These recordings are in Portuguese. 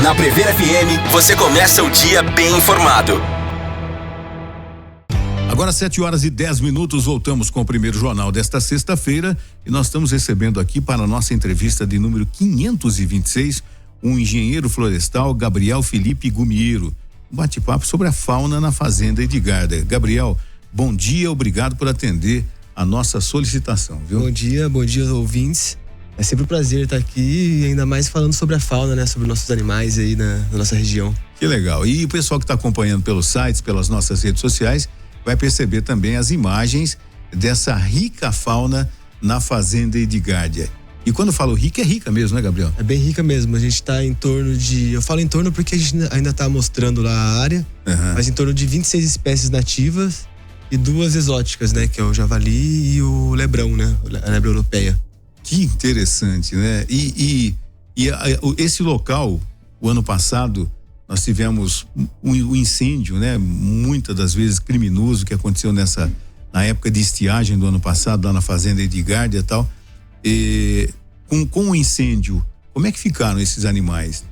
Na Prever FM, você começa o dia bem informado. Agora 7h10, voltamos com o primeiro jornal desta sexta-feira e nós estamos recebendo aqui para a nossa entrevista de número 526, um engenheiro florestal, Gabriel Felipe Gumiero. Um bate-papo sobre a fauna na fazenda Edgarda. Gabriel, bom dia, obrigado por atender a nossa solicitação, viu? Bom dia aos ouvintes. É sempre um prazer estar aqui e ainda mais falando sobre a fauna, né? Sobre nossos animais aí na nossa região. Que legal. E o pessoal que está acompanhando pelos sites, pelas nossas redes sociais, vai perceber também as imagens dessa rica fauna na fazenda Edgarda. E quando eu falo rica, é rica mesmo, né, Gabriel? É bem rica mesmo. A gente está em torno de... Eu falo em torno porque a gente ainda está mostrando lá a área, mas em torno de 26 espécies nativas e 2 exóticas, né? Que é o javali e o lebrão, né? A lebra europeia. Que interessante, né? Esse local, o ano passado, nós tivemos um incêndio, né? Muitas das vezes criminoso que aconteceu na época de estiagem do ano passado, lá na fazenda Edgarda e tal. Com o incêndio, como é que ficaram esses animais,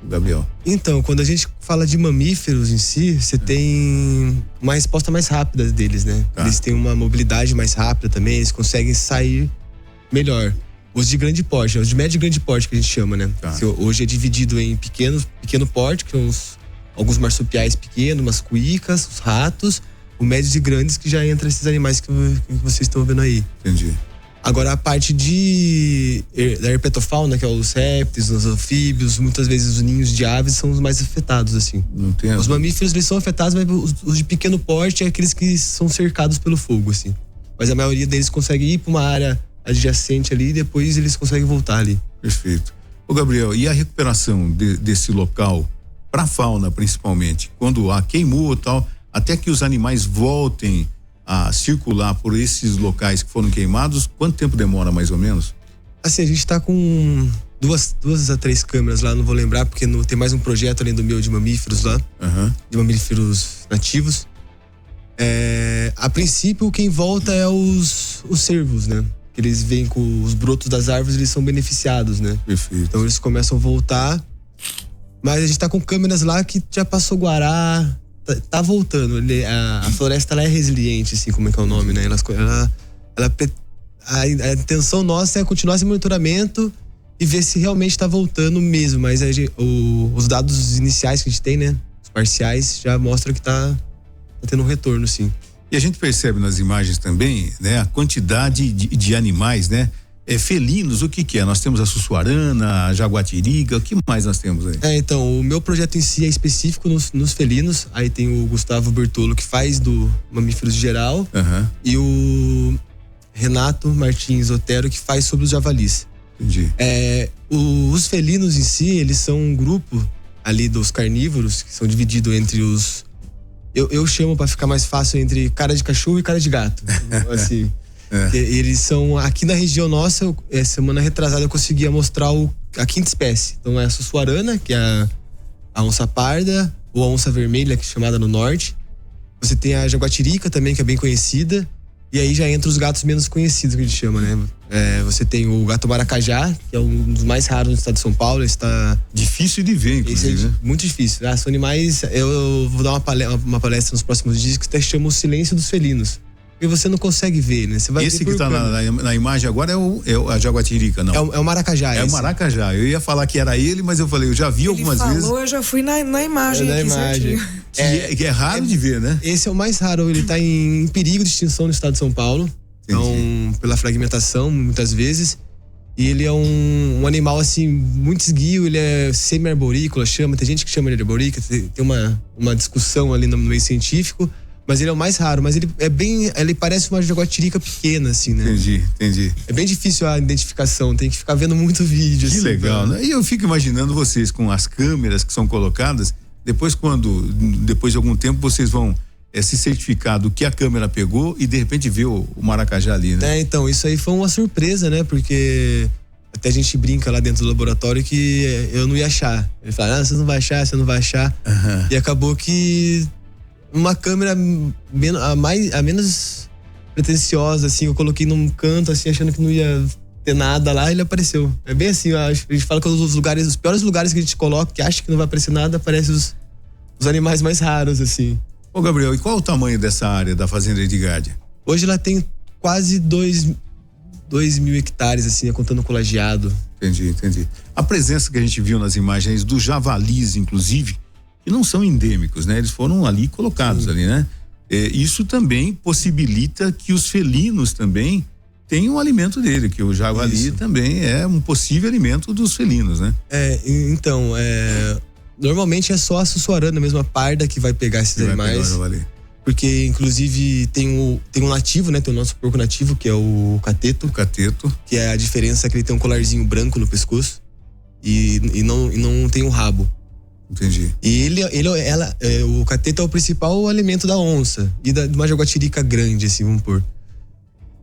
Gabriel? Então, quando a gente fala de mamíferos em si, você tem uma resposta mais rápida deles, né? Eles têm uma mobilidade mais rápida também, eles conseguem sair melhor. Os de grande porte, os de médio e grande porte que a gente chama, né? Hoje é dividido em pequeno porte, que são alguns marsupiais pequenos, umas cuícas, os ratos, o médios e grandes, que já entra esses animais que vocês estão vendo aí. Entendi. Agora a parte da herpetofauna, que é os répteis, os anfíbios, muitas vezes os ninhos de aves são os mais afetados, assim. Não tem os mamíferos, eles são afetados, mas os de pequeno porte é aqueles que são cercados pelo fogo, assim. Mas a maioria deles consegue ir para uma área adjacente ali e depois eles conseguem voltar ali. Perfeito. Ô Gabriel, e a recuperação desse local para a fauna principalmente? Quando queimou e tal, até que os animais voltem a circular por esses locais que foram queimados, quanto tempo demora mais ou menos? Assim, a gente tá com 2 a 3 câmeras lá, não vou lembrar porque tem mais um projeto além do meu de mamíferos lá, de mamíferos nativos. A princípio quem volta é os cervos, né? Eles vêm com os brotos das árvores, eles são beneficiados, né? Perfeito. Então eles começam a voltar, mas a gente tá com câmeras lá que já passou guará, tá voltando. A floresta ela é resiliente, assim, como é que é o nome, né? A intenção nossa é continuar esse monitoramento e ver se realmente tá voltando mesmo, mas os dados iniciais que a gente tem, né? Os parciais já mostram que tá tendo um retorno, sim. E a gente percebe nas imagens também, né, a quantidade de animais, né? Felinos, o que é? Nós temos a sussuarana, a jaguatirica, o que mais nós temos aí? Então, o meu projeto em si é específico nos felinos. Aí tem o Gustavo Bertolo, que faz do mamíferos geral, e o Renato Martins Otero, que faz sobre os javalis. Entendi. Os felinos em si, eles são um grupo ali dos carnívoros, que são divididos entre os... Eu chamo pra ficar mais fácil entre cara de cachorro e cara de gato. Assim. Eles são, aqui na região nossa, semana retrasada eu conseguia mostrar a 5ª espécie. Então é a sussuarana, que é a onça parda, ou a onça vermelha, que é chamada no norte. Você tem a jaguatirica também, que é bem conhecida. E aí já entra os gatos menos conhecidos, que a gente chama, né? Você tem o gato maracajá, que é um dos mais raros no estado de São Paulo. Está difícil de ver, inclusive, né? Muito difícil. São animais... Eu vou dar uma palestra nos próximos dias que até chama o silêncio dos felinos. E você não consegue ver, né? Você vai Esse que tá na imagem agora é a jaguatirica, não? É o maracajá. É o maracajá. Eu ia falar que era ele, mas eu falei, eu já vi algumas vezes. Eu já fui na imagem. Na imagem. Que é raro de ver, né? Esse é o mais raro. Ele tá em perigo de extinção no estado de São Paulo. Então, pela fragmentação, muitas vezes. E ele é um animal, assim, muito esguio. Ele é semi-arborícola, chama. Tem gente que chama ele de arborícola. Tem uma discussão ali no meio científico. Mas ele é o mais raro, mas ele parece uma jaguatirica pequena, assim, né? Entendi. É bem difícil a identificação, tem que ficar vendo muito vídeo, que assim. Que legal, né? E eu fico imaginando vocês com as câmeras que são colocadas, depois de algum tempo vocês vão se certificar do que a câmera pegou e de repente ver o maracajá ali, né? Então, isso aí foi uma surpresa, né? Porque até a gente brinca lá dentro do laboratório que eu não ia achar. Ele fala, você não vai achar. E acabou que uma câmera a menos pretensiosa, assim, eu coloquei num canto, assim, achando que não ia ter nada lá, ele apareceu. É bem assim, eu acho. A gente fala que os piores lugares que a gente coloca, que acha que não vai aparecer nada, aparecem os animais mais raros, assim. Ô, Gabriel, e qual é o tamanho dessa área da Fazenda Edgard? Hoje ela tem quase 2 mil hectares, assim, contando com lajeado. Entendi. A presença que a gente viu nas imagens dos javalis, inclusive, que não são endêmicos, né? Eles foram ali colocados. Sim. Ali, né? Isso também possibilita que os felinos também tenham o alimento dele, que o javali também é um possível alimento dos felinos, né? Então, normalmente é só a sussuarana mesmo, a parda, que vai pegar esses animais. Vai pegar o javali. Porque, inclusive, tem um nativo, né? Tem o nosso porco nativo, que é o cateto. O cateto. Que é a diferença, é que ele tem um colarzinho branco no pescoço e não tem o rabo. Entendi. E o cateto é o principal alimento da onça e de uma jaguatirica grande, assim, vamos pôr.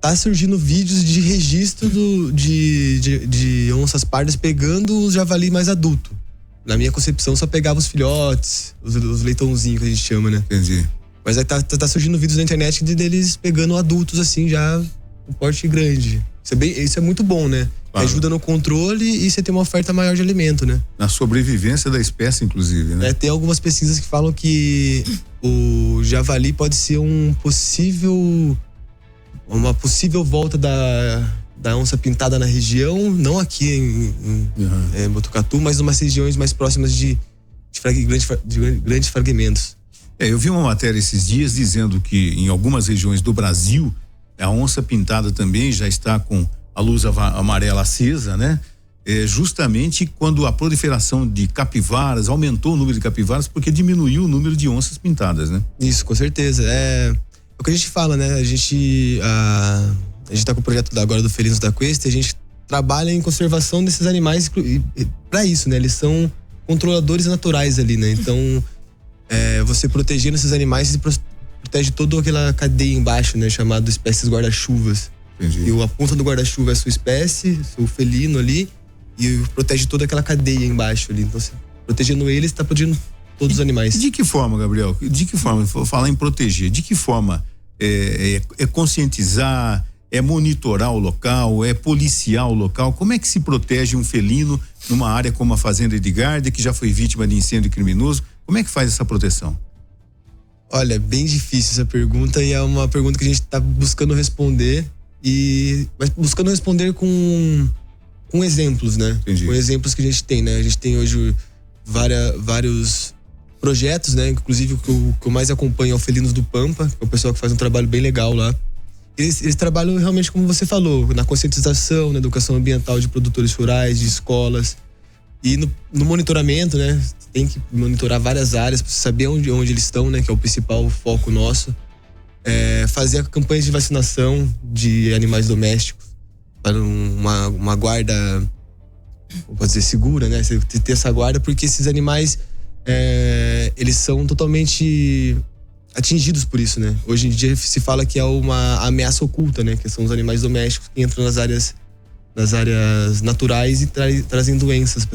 Tá surgindo vídeos de registro de onças pardas pegando os javali mais adulto. Na minha concepção, só pegava os filhotes, os leitãozinhos que a gente chama, né? Entendi. Mas aí tá surgindo vídeos na internet deles pegando adultos, assim, já com porte grande. Isso é muito bom, né? Claro. Ajuda no controle e você tem uma oferta maior de alimento, né? Na sobrevivência da espécie, inclusive, né? Tem algumas pesquisas que falam que o javali pode ser uma possível volta da onça pintada na região, não aqui em Botucatu, mas em umas regiões mais próximas de grandes fragmentos. Eu vi uma matéria esses dias dizendo que em algumas regiões do Brasil a onça pintada também já está com a luz amarela acesa, né? Justamente quando a proliferação de capivaras, aumentou o número de capivaras porque diminuiu o número de onças pintadas, né? Isso, com certeza. É o que a gente fala, né? A gente tá com o projeto agora do Felinos da Quest, e a gente trabalha em conservação desses animais para isso, né? Eles são controladores naturais ali, né? Então, você protegendo esses animais, você protege toda aquela cadeia embaixo, né? Chamado espécies guarda-chuvas. Entendi. E a ponta do guarda-chuva é a sua espécie, seu felino ali, e protege toda aquela cadeia embaixo ali. Então, protegendo eles, está protegendo todos os animais. De que forma, Gabriel? De que forma? Vou falar em proteger. De que forma? É conscientizar? É monitorar o local? É policiar o local? Como é que se protege um felino numa área como a Fazenda Edgard, que já foi vítima de incêndio criminoso? Como é que faz essa proteção? Olha, é bem difícil essa pergunta, e é uma pergunta que a gente está buscando responder, mas buscando responder com exemplos, né? Entendi. Com exemplos que a gente tem, né? A gente tem hoje vários projetos, né? Inclusive o que eu mais acompanho é o Felinos do Pampa, que é o pessoal que faz um trabalho bem legal lá. Eles trabalham realmente, como você falou, na conscientização, na educação ambiental de produtores rurais, de escolas. E no monitoramento, né? Tem que monitorar várias áreas para saber onde eles estão, né? Que é o principal foco nosso. Fazer campanhas de vacinação de animais domésticos para uma guarda, vou dizer, segura, né? Você ter essa guarda, porque esses animais eles são totalmente atingidos por isso, né? Hoje em dia se fala que é uma ameaça oculta, né? Que são os animais domésticos que entram nas áreas naturais e trazem doenças,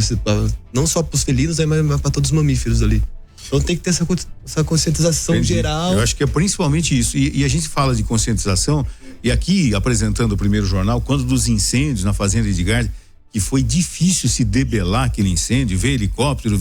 não só para os felinos, mas para todos os mamíferos ali. Então tem que ter essa conscientização. Entendi. Geral. Eu acho que é principalmente isso. E a gente fala de conscientização, e aqui, apresentando o primeiro jornal, quando dos incêndios na Fazenda Edgard, que foi difícil se debelar aquele incêndio, veio helicóptero,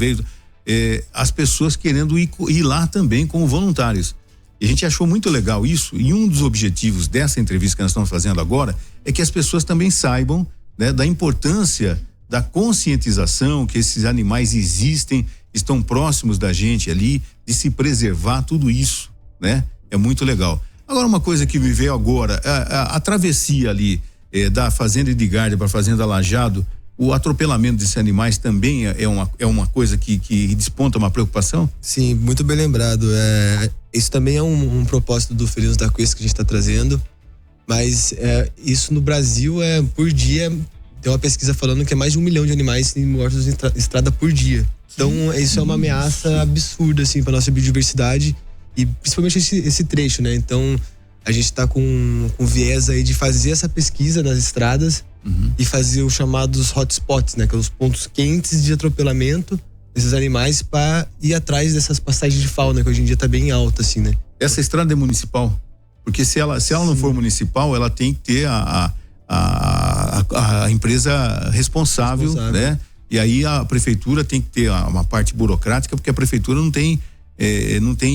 as pessoas querendo ir lá também como voluntários. E a gente achou muito legal isso, e um dos objetivos dessa entrevista que nós estamos fazendo agora é que as pessoas também saibam, né, da importância da conscientização, que esses animais existem, estão próximos da gente ali, de se preservar, tudo isso, né? É muito legal. Agora, uma coisa que me veio agora, a travessia ali da Fazenda Edgard para a Fazenda Lajeado, o atropelamento desses animais também é uma coisa que desponta uma preocupação? Sim, muito bem lembrado. Isso também é um propósito do Felinos da Quest que a gente está trazendo, mas isso no Brasil por dia, tem uma pesquisa falando que é mais de 1 milhão de animais mortos em estrada por dia. Então isso é uma ameaça absurda, assim, para nossa biodiversidade, e principalmente esse trecho, né? Então a gente está com viés aí de fazer essa pesquisa nas estradas, e fazer os chamados hotspots, né? Que são os pontos quentes de atropelamento desses animais, para ir atrás dessas passagens de fauna, que hoje em dia tá bem alta, assim, né? Essa estrada é municipal? Porque se ela não for municipal, ela tem que ter a a empresa responsável, né? E aí a prefeitura tem que ter uma parte burocrática, porque a prefeitura não tem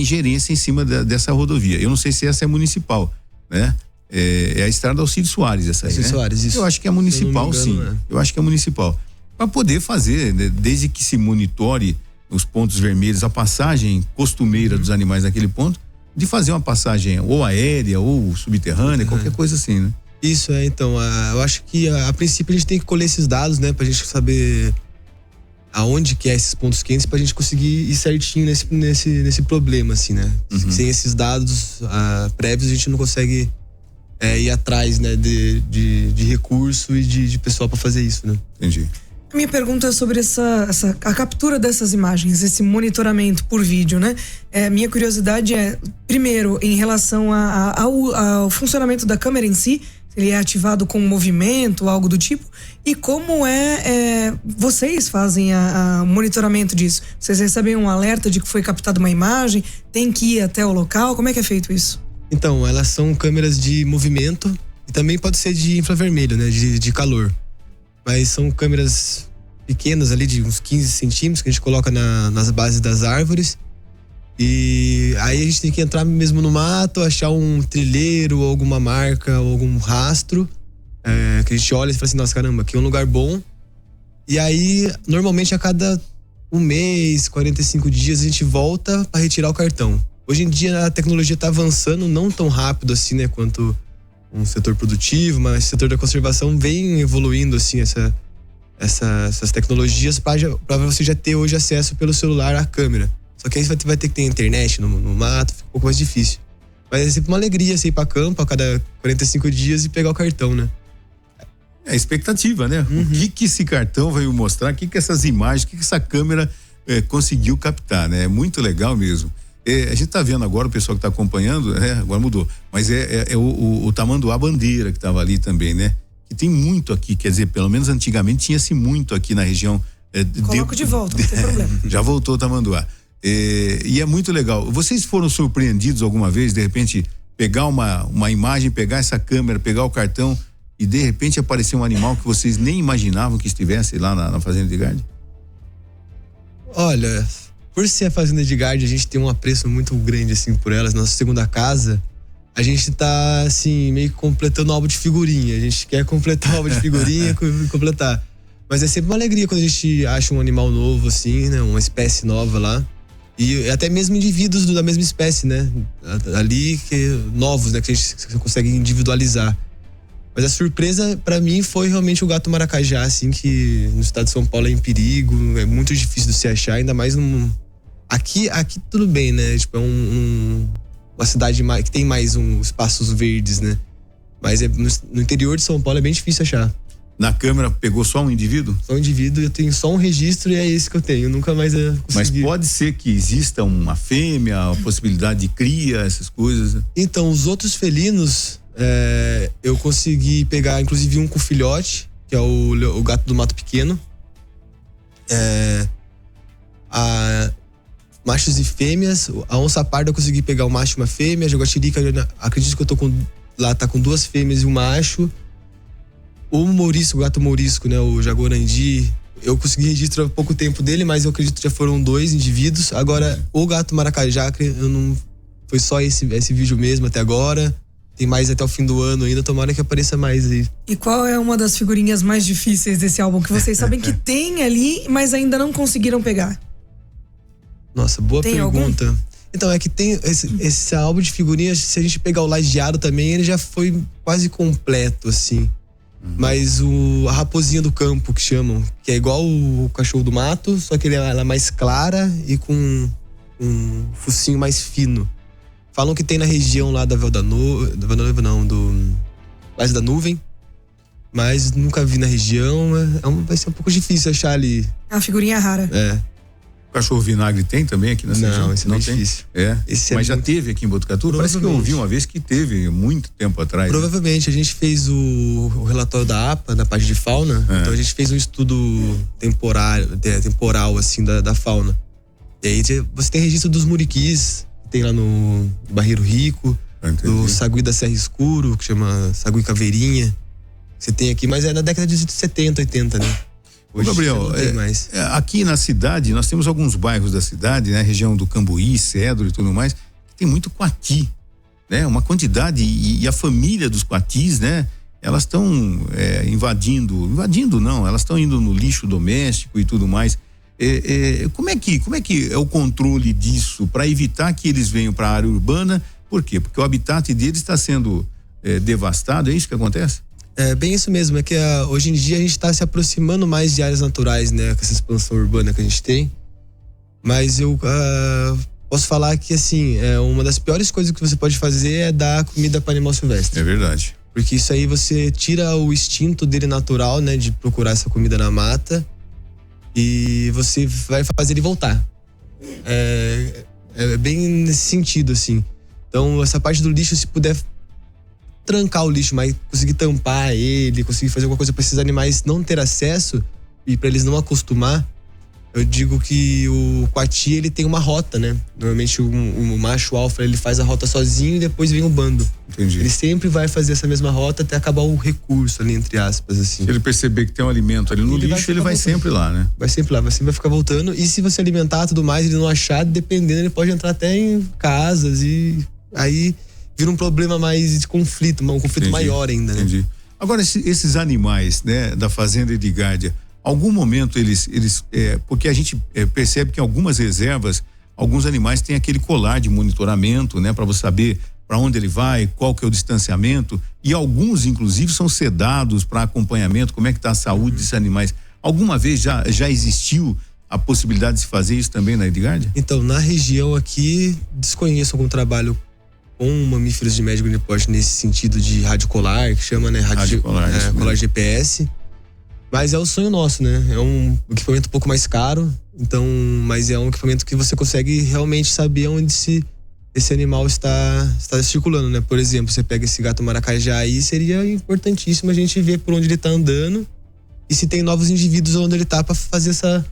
ingerência em cima dessa rodovia. Eu não sei se essa é municipal, né? É a estrada Alcides Soares, essa aí, né? Soares, isso. Eu acho que é municipal, engano, sim. né? Eu acho que é municipal. Para poder fazer, né, desde que se monitore os pontos vermelhos, a passagem costumeira dos animais naquele ponto, de fazer uma passagem ou aérea ou subterrânea, qualquer coisa assim, né? Isso, então, eu acho que a princípio a gente tem que colher esses dados, né, pra gente saber aonde que é esses pontos quentes, pra gente conseguir ir certinho nesse problema, assim, né? Sem esses dados prévios, a gente não consegue ir atrás, né, de recurso e de pessoal pra fazer isso, né? Entendi. A minha pergunta é sobre a captura dessas imagens, esse monitoramento por vídeo, né? Minha curiosidade é, primeiro, em relação ao funcionamento da câmera em si, se ele é ativado com movimento, algo do tipo, e como vocês fazem o monitoramento disso? Vocês recebem um alerta de que foi captada uma imagem, tem que ir até o local, como é que é feito isso? Então, elas são câmeras de movimento e também pode ser de infravermelho, né, de calor. Mas são câmeras pequenas ali de uns 15 centímetros que a gente coloca nas bases das árvores. E aí a gente tem que entrar mesmo no mato, achar um trilheiro, ou alguma marca, ou algum rastro, que a gente olha e fala assim, nossa, caramba, aqui é um lugar bom. E aí, normalmente a cada um mês, 45 dias, a gente volta para retirar o cartão. Hoje em dia a tecnologia está avançando, não tão rápido assim, né, quanto um setor produtivo, mas o setor da conservação vem evoluindo assim essas tecnologias para você já ter hoje acesso pelo celular à câmera. Só que aí você vai ter que ter internet no mato, fica um pouco mais difícil. Mas é sempre uma alegria você ir para campo a cada 45 dias e pegar o cartão, né? É a expectativa, né? O que esse cartão vai mostrar, o que essas imagens, o que essa câmera conseguiu captar, né? É muito legal mesmo. A gente tá vendo agora, o pessoal que tá acompanhando, agora mudou, mas o tamanduá bandeira que tava ali também, né? Que tem muito aqui, quer dizer, pelo menos antigamente tinha-se muito aqui na região. Coloco de volta, não tem problema. Já voltou o tamanduá. E é muito legal. Vocês foram surpreendidos alguma vez, de repente, pegar uma imagem, pegar essa câmera, pegar o cartão e de repente aparecer um animal que vocês nem imaginavam que estivesse lá na Fazenda de Garde? Olha, por ser a Fazenda de Garde, a gente tem um apreço muito grande, assim, por elas. Nossa segunda casa, a gente tá, assim, meio que completando o álbum de figurinha. A gente quer completar o álbum de figurinha, completar. Mas é sempre uma alegria quando a gente acha um animal novo, assim, né? Uma espécie nova lá. E até mesmo indivíduos da mesma espécie, né? Ali, novos, né? Que a gente consegue individualizar. Mas a surpresa, pra mim, foi realmente o gato maracajá, assim, que no estado de São Paulo é em perigo. É muito difícil de se achar, ainda mais Aqui tudo bem, né? Tipo, é uma cidade que tem mais espaços verdes, né? Mas no interior de São Paulo é bem difícil achar. Na câmera pegou só um indivíduo? Só um indivíduo, eu tenho só um registro e é esse que eu tenho. Eu nunca mais consegui. Mas pode ser que exista uma fêmea, a possibilidade de cria, essas coisas? Então, os outros felinos, eu consegui pegar, inclusive, um com filhote, que é o gato do mato pequeno. Machos e fêmeas. A onça parda eu consegui pegar um macho e uma fêmea. A jaguatirica, acredito que eu tô tá com 2 fêmeas e um macho. O mourisco, o gato mourisco, né? O jaguarandi, eu consegui registrar há pouco tempo dele, mas eu acredito que já foram 2 indivíduos. Agora, o gato maracajá, foi só esse vídeo mesmo até agora. Tem mais até o fim do ano ainda, tomara que apareça mais aí. E qual é uma das figurinhas mais difíceis desse álbum que vocês sabem que tem ali, mas ainda não conseguiram pegar? Nossa, boa tem pergunta. Algum? Então, é que tem esse álbum de figurinhas, se a gente pegar o lajeado também, ele já foi quase completo, assim. Mas a raposinha do campo, que chamam, que é igual o cachorro do mato, só que ela é mais clara e com um focinho mais fino. Falam que tem na região lá da Véu da Noiva, não, do Vale da Nuvem, mas nunca vi na região, vai ser um pouco difícil achar ali. É uma figurinha rara. O cachorro vinagre tem também aqui na região? Não, esse não tem. Difícil. Mas já teve aqui em Botucatu? Parece que eu ouvi uma vez que teve, muito tempo atrás. Provavelmente. Né? A gente fez o relatório da APA, da parte de fauna. Então a gente fez um estudo temporal, assim, da fauna. E aí você tem registro dos muriquis, que tem lá no Barreiro Rico, do sagui da Serra Escuro, que chama sagui caveirinha. você tem aqui, mas é da década de 70, 80, né? Hoje Gabriel, aqui na cidade, nós temos alguns bairros da cidade, né? Região do Cambuí, Cedro e tudo mais, que tem muito coati, né? Uma quantidade, e a família dos coatis, né? Elas estão invadindo não, elas estão indo no lixo doméstico e tudo mais. Como é que é o controle disso para evitar que eles venham para a área urbana? Por quê? Porque o habitat deles está sendo devastado, é isso que acontece? É bem isso mesmo, é que hoje em dia a gente está se aproximando mais de áreas naturais, né, com essa expansão urbana que a gente tem, mas eu posso falar que, assim, uma das piores coisas que você pode fazer é dar comida para animal silvestre. É verdade. Porque isso aí você tira o instinto dele natural, né, de procurar essa comida na mata, e você vai fazer ele voltar. É bem nesse sentido, assim. Então, essa parte do lixo, se puder trancar o lixo, mas conseguir tampar ele, conseguir fazer alguma coisa para esses animais não ter acesso e para eles não acostumar, eu digo que o coati, ele tem uma rota, né? Normalmente o macho alfa, ele faz a rota sozinho e depois vem o bando. Entendi. Ele sempre vai fazer essa mesma rota até acabar o recurso ali, entre aspas, assim. Se ele perceber que tem um alimento ali no lixo, ele vai sempre lá, né? Vai sempre lá, vai ficar voltando. E se você alimentar tudo mais, ele não achar, dependendo, ele pode entrar até em casas e aí vira um problema mais de conflito, um conflito maior ainda, né? Entendi. Agora, esses animais, né, da fazenda Edgárdia, algum momento eles porque a gente percebe que em algumas reservas, alguns animais têm aquele colar de monitoramento, né, para você saber para onde ele vai, qual que é o distanciamento, e alguns inclusive são sedados para acompanhamento, como é que está a saúde desses animais. Alguma vez já existiu a possibilidade de se fazer isso também na Edgárdia? Então, na região aqui, desconheço algum trabalho com mamíferos de médio e grande porte nesse sentido de rádio colar, que chama, né? Colar GPS. Mas é o sonho nosso, né? É um equipamento um pouco mais caro, então, mas é um equipamento que você consegue realmente saber onde esse animal está circulando, né? Por exemplo, você pega esse gato maracajá aí, seria importantíssimo a gente ver por onde ele está andando e se tem novos indivíduos onde ele está para fazer essa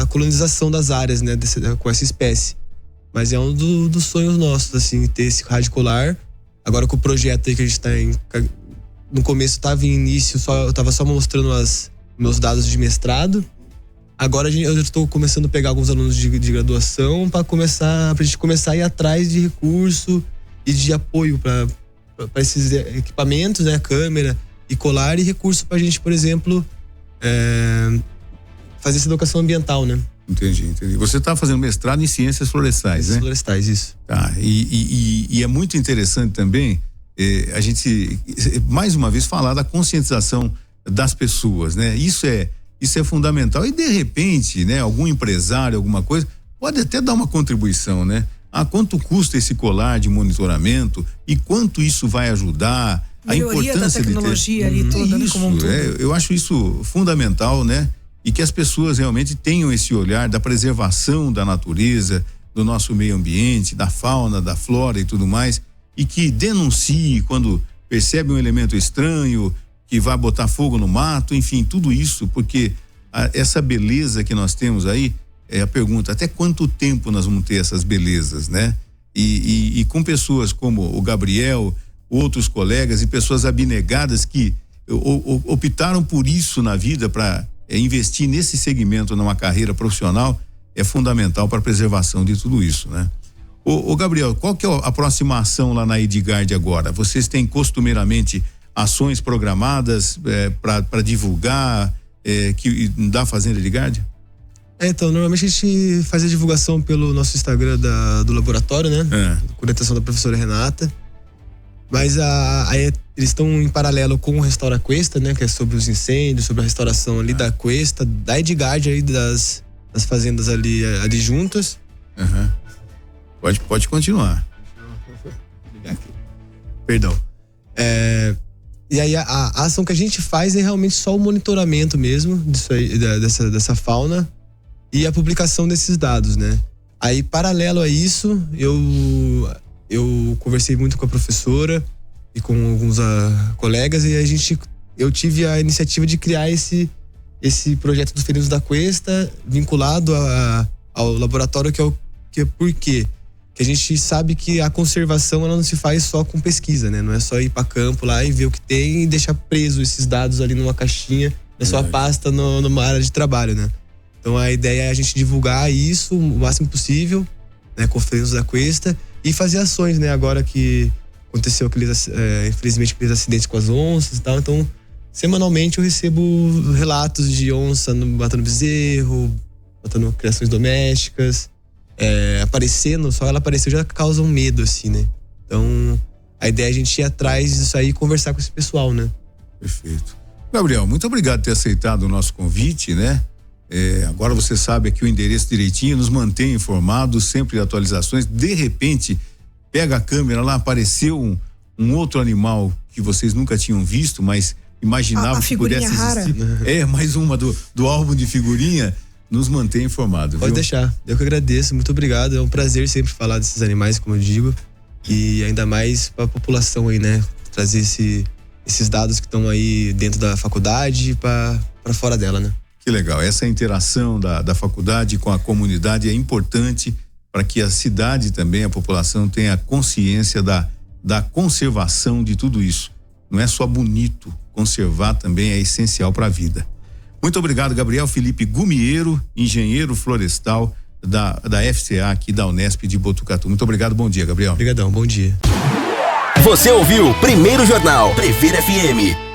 colonização das áreas, né? Com essa espécie. Mas é um dos sonhos nossos, assim, ter esse rádio colar. Agora com o projeto aí que a gente tá no começo tava em início, eu tava só mostrando meus dados de mestrado. Agora eu já estou começando a pegar alguns alunos de graduação pra gente começar a ir atrás de recurso e de apoio para esses equipamentos, né? Câmera e colar, e recurso pra gente, por exemplo, fazer essa educação ambiental, né? Entendi. Você está fazendo mestrado em ciências florestais, né? Florestais, isso. Tá, e é muito interessante também a gente, mais uma vez, falar da conscientização das pessoas, né? Isso é fundamental, e de repente, né, algum empresário, alguma coisa, pode até dar uma contribuição, né? Quanto custa esse colar de monitoramento e quanto isso vai ajudar, melhoria a importância da tecnologia ali toda, né, como um todo. Eu acho isso fundamental, né? E que as pessoas realmente tenham esse olhar da preservação da natureza, do nosso meio ambiente, da fauna, da flora e tudo mais, e que denuncie quando percebe um elemento estranho, que vai botar fogo no mato, enfim, tudo isso, porque essa beleza que nós temos aí, a pergunta, até quanto tempo nós vamos ter essas belezas, né? E com pessoas como o Gabriel, outros colegas e pessoas abnegadas que optaram por isso na vida, para investir nesse segmento numa carreira profissional, é fundamental para a preservação de tudo isso, né? Ô Gabriel, qual que é a próxima ação lá na Edgárdia agora? Vocês têm costumeiramente ações programadas para divulgar da Fazenda Edgárdia? Então, normalmente a gente faz a divulgação pelo nosso Instagram do laboratório, né? Com orientação da professora Renata. Mas aí eles estão em paralelo com o Restaura Cuesta, né? Que é sobre os incêndios, sobre a restauração ali da Cuesta, da Edgárdia aí, das fazendas ali juntas. Uhum. Pode continuar. Perdão. E aí a ação que a gente faz é realmente só o monitoramento mesmo disso aí, dessa fauna e a publicação desses dados, né? Aí, paralelo a isso, eu conversei muito com a professora e com alguns colegas, e eu tive a iniciativa de criar esse projeto dos felinos da Cuesta, vinculado ao laboratório, que é por quê? que a gente sabe que a conservação ela não se faz só com pesquisa, né? Não é só ir para campo lá e ver o que tem e deixar preso esses dados ali numa caixinha na sua pasta numa área de trabalho, né? Então a ideia é a gente divulgar isso o máximo possível, né? Conferências da Aquesta e fazer ações, né? Agora que aconteceu infelizmente aqueles acidentes com as onças e tal, então semanalmente eu recebo relatos de onça matando bezerro, matando criações domésticas, aparecendo, só ela apareceu já causa um medo, assim, né? Então, a ideia é a gente ir atrás disso aí e conversar com esse pessoal, né? Perfeito. Gabriel, muito obrigado por ter aceitado o nosso convite, né? Agora você sabe aqui o endereço direitinho, nos mantém informados, sempre atualizações. De repente, pega a câmera lá, apareceu um outro animal que vocês nunca tinham visto, mas imaginavam que pudesse existir. Mais uma do álbum de figurinha. Nos mantém informado. Pode deixar. Eu que agradeço, muito obrigado. É um prazer sempre falar desses animais, como eu digo. E ainda mais para a população aí, né? Trazer esses dados que estão aí dentro da faculdade para fora dela, né? Que legal. Essa interação da faculdade com a comunidade é importante para que a cidade também, a população, tenha consciência da conservação de tudo isso. Não é só bonito, conservar também é essencial para a vida. Muito obrigado, Gabriel Felipe Gumieiro, engenheiro florestal da FCA aqui da Unesp de Botucatu. Muito obrigado, bom dia, Gabriel. Obrigadão, bom dia. Você ouviu Primeiro Jornal Previr FM.